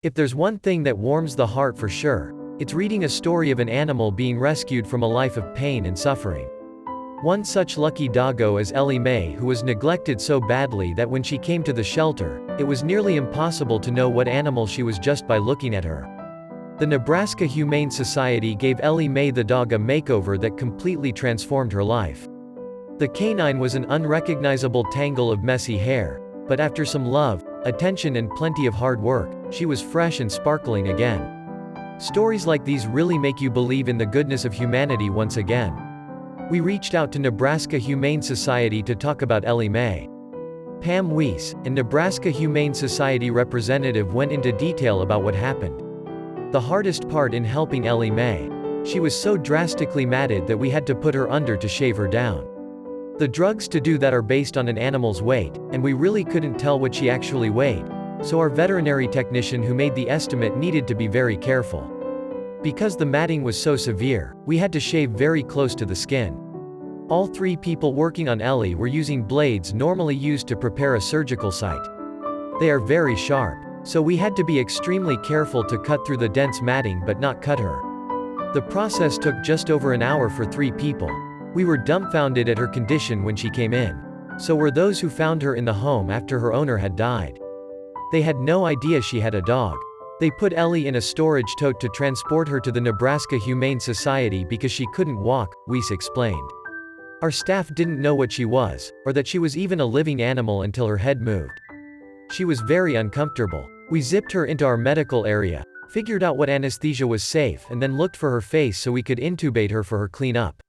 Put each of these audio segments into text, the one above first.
If there's one thing that warms the heart for sure, it's reading a story of an animal being rescued from a life of pain and suffering. One such lucky doggo is Ellie Mae, who was neglected so badly that when she came to the shelter, it was nearly impossible to know what animal she was just by looking at her. The Nebraska Humane Society gave Ellie Mae the dog a makeover that completely transformed her life. The canine was an unrecognizable tangle of messy hair, but after some love, attention and plenty of hard work, she was fresh and sparkling again. Stories like these really make you believe in the goodness of humanity once again. We reached out to Nebraska Humane Society to talk about Ellie Mae. Pam Weiss, a Nebraska Humane Society representative, went into detail about what happened. The hardest part in helping Ellie Mae. She was so drastically matted that we had to put her under to shave her down. The drugs to do that are based on an animal's weight, and we really couldn't tell what she actually weighed, so our veterinary technician who made the estimate needed to be very careful. Because the matting was so severe, we had to shave very close to the skin. All three people working on Ellie were using blades normally used to prepare a surgical site. They are very sharp, so we had to be extremely careful to cut through the dense matting but not cut her. The process took just over an hour for 3 people. We were dumbfounded at her condition when she came in. So were those who found her in the home after her owner had died. They had no idea she had a dog. They put Ellie in a storage tote to transport her to the Nebraska Humane Society because she couldn't walk, Weiss explained. Our staff didn't know what she was, or that she was even a living animal until her head moved. She was very uncomfortable. We zipped her into our medical area, figured out what anesthesia was safe, and then looked for her face so we could intubate her for her cleanup.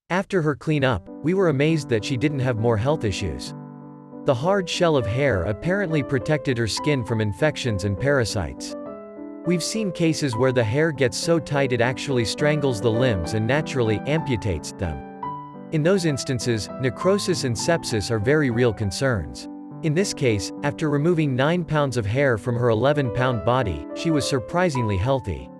After her cleanup, we were amazed that she didn't have more health issues. The hard shell of hair apparently protected her skin from infections and parasites. We've seen cases where the hair gets so tight it actually strangles the limbs and naturally amputates them. In those instances, necrosis and sepsis are very real concerns. In this case, after removing 9 pounds of hair from her 11-pound body, she was surprisingly healthy.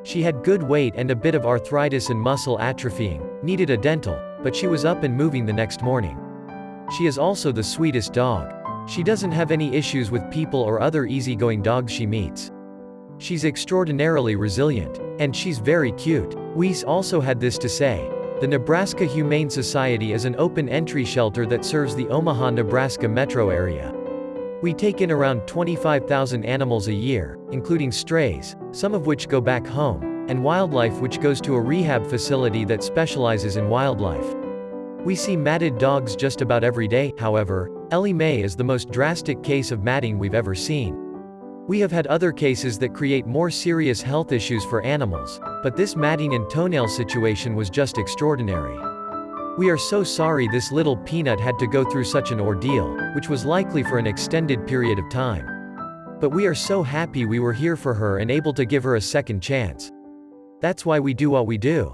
She had good weight and a bit of arthritis and muscle atrophying, needed a dental, but she was up and moving the next morning. She is also the sweetest dog. She doesn't have any issues with people or other easygoing dogs she meets. She's extraordinarily resilient. And she's very cute. Weiss also had this to say. The Nebraska Humane Society is an open-entry shelter that serves the Omaha, Nebraska metro area. We take in around 25,000 animals a year, including strays, some of which go back home, and wildlife which goes to a rehab facility that specializes in wildlife. We see matted dogs just about every day. However, Ellie Mae is the most drastic case of matting we've ever seen. We have had other cases that create more serious health issues for animals, but this matting and toenail situation was just extraordinary. We are so sorry this little peanut had to go through such an ordeal, which was likely for an extended period of time. But we are so happy we were here for her and able to give her a second chance. That's why we do what we do.